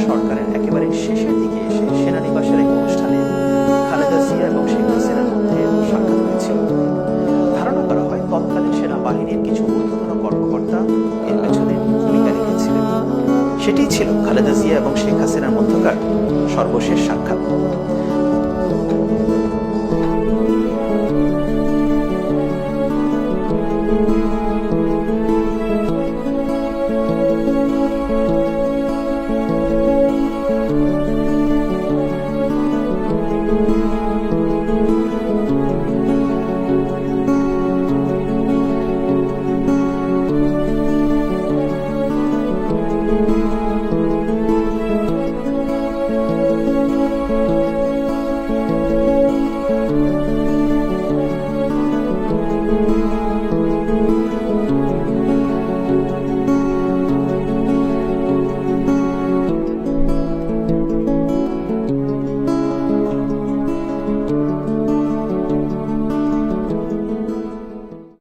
সরকারের একেবারে শেষের দিকে এসে সেনানিবাসের এক অনুষ্ঠানে খালেদা জিয়া এবং শেখ হাসিনার মধ্যে সাক্ষাৎ হয়েছিল। ধারণা করা হয় তৎকালীন সেনাবাহিনীর কিছু ঊর্ধ্বতন কর্মকর্তা এর পেছনে ভূমিকা রেখেছিলেন। সেটিই ছিল খালেদা জিয়া এবং শেখ হাসিনার মধ্যকার সর্বশেষ সাক্ষাৎ।